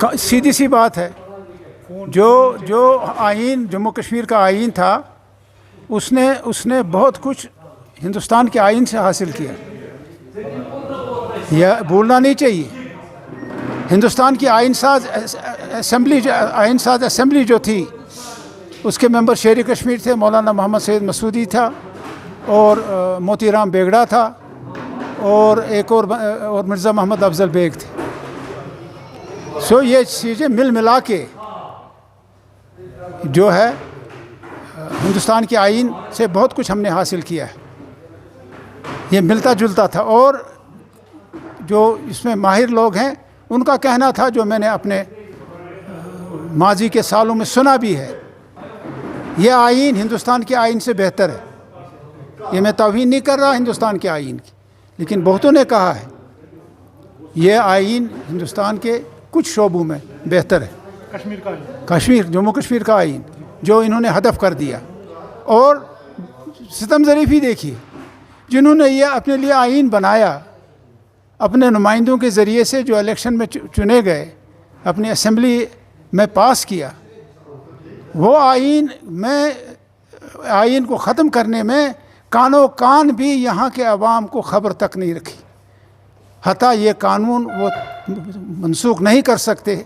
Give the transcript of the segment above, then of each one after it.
सीधी सी बात है, जो आइन जम्मू कश्मीर का आइन था उसने बहुत कुछ हिंदुस्तान के आइन से हासिल किया, यह भूलना नहीं चाहिए। हिंदुस्तान की आइन साज असेंबली जो थी उसके मेंबर शेर कश्मीर थे, मौलाना मोहम्मद सैयद मसूदी था और मोतीराम बेगड़ा था और एक और मिर्ज़ा मोहम्मद अफजल बेग थे। सो ये चीज़ें मिल मिला के जो है हिंदुस्तान के आइन से बहुत कुछ हमने हासिल किया है, ये मिलता जुलता था। और जो इसमें माहिर लोग हैं उनका कहना था, जो मैंने अपने माजी के सालों में सुना भी है, यह आइन हिंदुस्तान के आइन से बेहतर है। ये मैं तौहीन नहीं कर रहा हिंदुस्तान के आइन की, लेकिन बहुतों ने कहा है यह आइन हिंदुस्तान के कुछ शोबों में बेहतर है। जम्मू कश्मीर का आइन जो इन्होंने हदफ कर दिया। और सितम ज़रीफ़ी देखिए, जिन्होंने ये अपने लिए आइन बनाया, अपने नुमाइंदों के ज़रिए से जो इलेक्शन में चुने गए, अपनी असेंबली में पास किया, वो आइन को ख़त्म करने में कानो कान भी यहाँ के अवाम को ख़बर तक नहीं रखी। हता ये कानून वो मनसूख नहीं कर सकते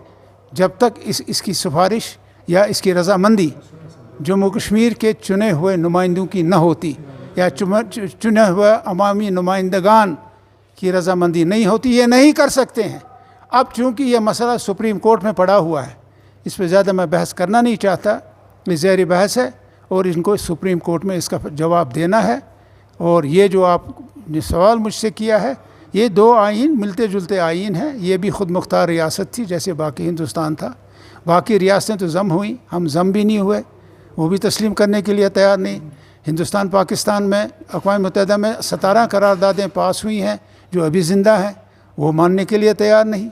जब तक इसकी सिफारिश या इसकी रज़ामंदी जम्मू कश्मीर के चुने हुए नुमाइंदों की न होती, या चुने हुए अवामी नुमाइंदगान की रज़ामंदी नहीं होती। ये नहीं कर सकते हैं। अब चूँकि यह मसला सुप्रीम कोर्ट में पड़ा हुआ है, इस पर ज़्यादा मैं बहस करना नहीं चाहता, ये ज़हरी बहस है और इनको सुप्रीम कोर्ट में इसका जवाब देना है। और ये जो आपने सवाल मुझसे किया है, ये दो आइन मिलते जुलते आइन हैं। ये भी ख़ुद मुख्तार रियासत थी जैसे बाकी हिंदुस्तान था। बाकी रियासतें तो जम हुई, हम जम भी नहीं हुए, वो भी तस्लीम करने के लिए तैयार नहीं। हिंदुस्तान पाकिस्तान में अक़वाम मुत्तहिदा में 17 करारदादें पास हुई हैं जो अभी ज़िंदा हैं, वो मानने के लिए तैयार नहीं।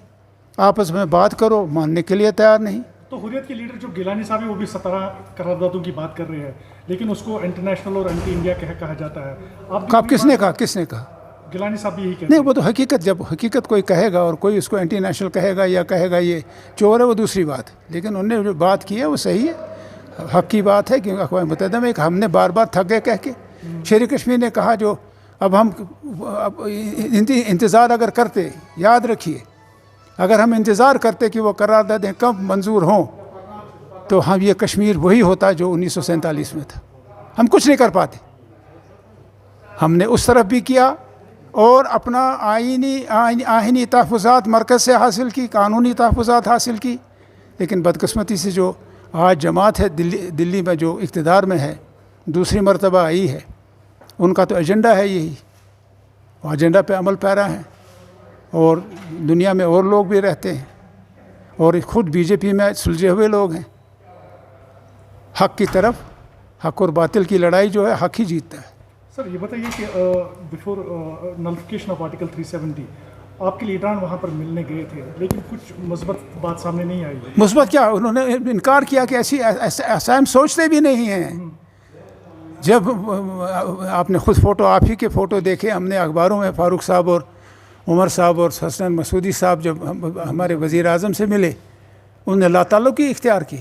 आपस में बात करो, मानने के लिए तैयार नहीं। तो हुर्रियत के लीडर जो गिलानी साहब है वो भी 17 करारदादों की बात कर रहे हैं, लेकिन उसको इंटरनेशनल और एंटी इंडिया कहा जाता है। आप किसने कहा? गिलानी साहब भी यही कहते नहीं, वो तो हकीकत, जब हकीकत कोई कहेगा और कोई उसको एंटी नेशनल कहेगा या कहेगा ये चोर है, वो दूसरी बात है। लेकिन उन्होंने जो बात की है वो सही है, हक़ की बात है। क्योंकि अक़वाम मुत्तहिदा में हमने बार बार थक गए कह के। शेर कश्मीर ने कहा जो अब हम इंतज़ार अगर करते, याद रखिए, अगर हम इंतज़ार करते कि वो करारदादें कब मंजूर हों, तो हम ये कश्मीर वही होता जो 1947 में था। हम कुछ नहीं कर पाते। हमने उस तरफ भी किया और अपना आइनी तहफ़्फ़ुज़ात मरकज़ से हासिल की, कानूनी तहफ़्फ़ुज़ात हासिल की। लेकिन बदकिस्मती से जो आज जमात है दिल्ली में जो इक़्तिदार में है, दूसरी मरतबा आई है, उनका तो एजेंडा है यही, वो एजेंडा पे अमल पैरा हैं। और दुनिया में और लोग भी रहते हैं और ख़ुद बीजेपी में सुलझे हुए लोग हैं। हक़ की तरफ, हक़ और बातिल की लड़ाई जो है, हक़ ही जीतता है। सर ये बताइए कि बिफोर नलिफिकेशन ऑफ आर्टिकल 370 आपके लीडरान वहाँ पर मिलने गए थे, लेकिन कुछ मुस्बत बात सामने नहीं आई। मुस्बत क्या? उन्होंने इनकार किया कि ऐसा हम सोचते भी नहीं हैं। जब आपने ख़ुद फ़ोटो, आप ही के फ़ोटो देखे हमने अखबारों में, फ़ारूक साहब और उमर साहब और हसन मसूदी साहब जब हमारे वज़ीर आज़म से मिले, उन्होंने लाताल्लुकी इख्तियार की।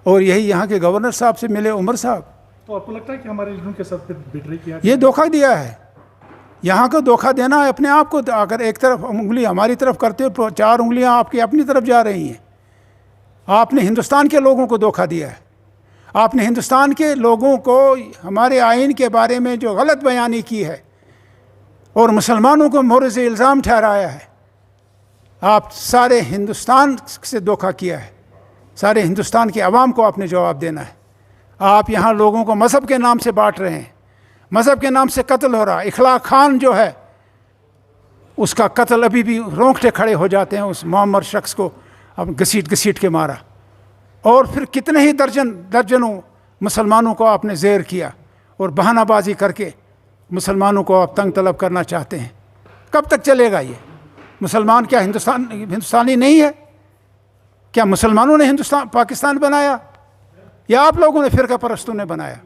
और यही यहाँ के गवर्नर साहब से मिले, उमर साहब। तो आपको लगता है कि हमारे लीडरों के साथ बिटरे किया? ये धोखा दिया है। यहाँ को धोखा देना है अपने आप को। अगर एक तरफ उंगली हमारी तरफ करते हो तो 4 उंगलियाँ आपकी अपनी तरफ जा रही हैं। आपने हिंदुस्तान के लोगों को धोखा दिया है। आपने हिंदुस्तान के लोगों को हमारे आइन के बारे में जो गलत बयानी की है और मुसलमानों को मोरज़ इल्ज़ाम ठहराया है, आप सारे हिंदुस्तान से धोखा किया है। सारे हिंदुस्तान के अवाम को आपने जवाब देना है। आप यहाँ लोगों को मज़हब के नाम से बांट रहे हैं, मज़हब के नाम से कत्ल हो रहा है। इखलाक खान जो है उसका कत्ल अभी भी रोंगटे खड़े हो जाते हैं, उस मुअम्मर शख्स को अब घसीट के मारा। और फिर कितने ही दर्जनों मुसलमानों को आपने ज़ेर किया और बहानाबाजी करके मुसलमानों को आप तंग तलब करना चाहते हैं। कब तक चलेगा ये? मुसलमान क्या हिंदुस्तानी नहीं है? क्या मुसलमानों ने पाकिस्तान बनाया या आप लोगों ने, फ़िरका परस्तों ने बनाया?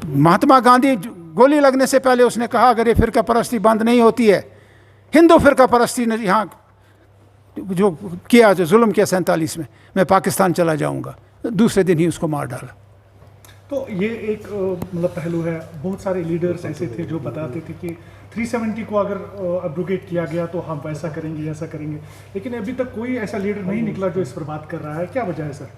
महात्मा गांधी गोली लगने से पहले उसने कहा अगर ये फ़िरका परस्ती बंद नहीं होती है, हिंदू फ़िरका परस्ती ने यहाँ जो किया, जो जुल्म किया 47 में, मैं पाकिस्तान चला जाऊंगा, दूसरे दिन ही उसको मार डाला। तो ये एक मतलब पहलू है। बहुत सारे लीडर्स ऐसे थे जो बताते थे कि 370 को अगर अब्रोगेट किया गया तो हम वैसा करेंगे, ऐसा करेंगे, लेकिन अभी तक कोई ऐसा लीडर नहीं निकला जो इस पर बात कर रहा है। क्या वजह है सर?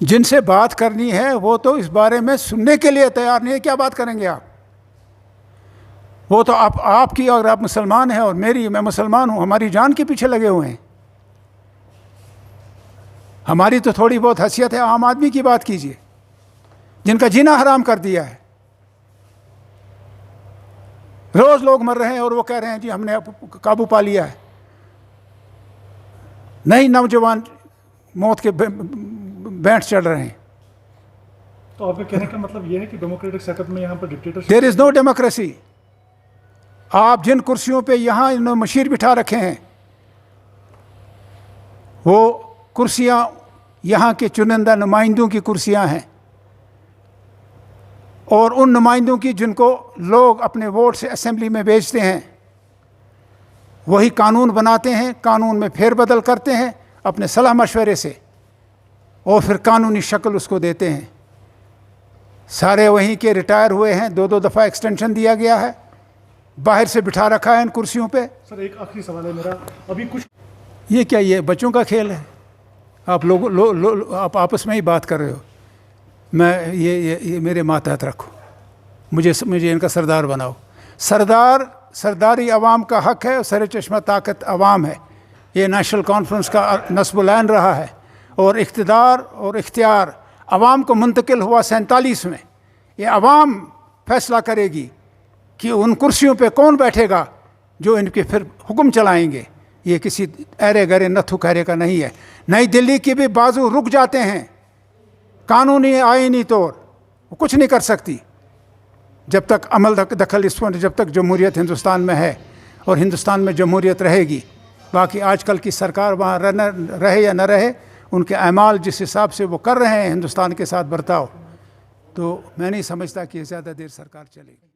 जिनसे बात करनी है वो तो इस बारे में सुनने के लिए तैयार नहीं है। क्या बात करेंगे आप? वो तो आपकी, अगर आप मुसलमान हैं और मैं मुसलमान हूं, हमारी जान के पीछे लगे हुए हैं। हमारी तो थोड़ी बहुत हैसियत है। आम आदमी की बात कीजिए, जिनका जीना हराम कर दिया है। रोज लोग मर रहे हैं और वो कह रहे हैं जी हमने काबू पा लिया है। नई नौजवान मौत के बैंठ चढ़ रहे हैं। तो आपके कहने का मतलब यह है कि डेमोक्रेटिक सेटअप में यहाँ पर dictatorship, there is no democracy. आप जिन कुर्सियों पे यहाँ इन्होंने मशीर बिठा रखे हैं, वो कुर्सियाँ यहाँ के चुनिंदा नुमाइंदों की कुर्सियाँ हैं, और उन नुमाइंदों की जिनको लोग अपने वोट से असेंबली में भेजते हैं, वही कानून बनाते हैं, कानून में फेरबदल करते हैं अपने सलाह मशवरे से, और फिर कानूनी शक्ल उसको देते हैं। सारे वहीं के रिटायर हुए हैं, 2-2 दफ़ा एक्सटेंशन दिया गया है, बाहर से बिठा रखा है इन कुर्सियों पे। सर एक आखिरी सवाल है मेरा, अभी कुछ ये क्या, ये बच्चों का खेल है? आप आप आपस में ही बात कर रहे हो। मैं ये मेरे मातहत रखो, मुझे इनका सरदार बनाओ। सरदारी अवाम का हक है और सर चश्मा ताकत अवाम है। ये नेशनल कॉन्फ्रेंस का नस्बुलैन रहा है, और इख्तिदार और इख्तियार अवाम को मुंतकिल हुआ 47 में। ये अवाम फैसला करेगी कि उन कुर्सियों पे कौन बैठेगा जो इनके फिर हुक्म चलाएंगे। ये किसी अरे गरे नथु कहरे का नहीं है। नई दिल्ली के भी बाजू रुक जाते हैं कानूनी आईनी तौर, वो कुछ नहीं कर सकती जब तक अमल दखल इस पर, जब तक जमहूरियत हिंदुस्तान में है और हिंदुस्तान में जमहूरियत रहेगी। बाकी आजकल की सरकार वहाँ रहे या न रहे, उनके अमाल जिस हिसाब से वो कर रहे हैं हिंदुस्तान के साथ बर्ताव, तो मैं नहीं समझता कि ज़्यादा देर सरकार चलेगी।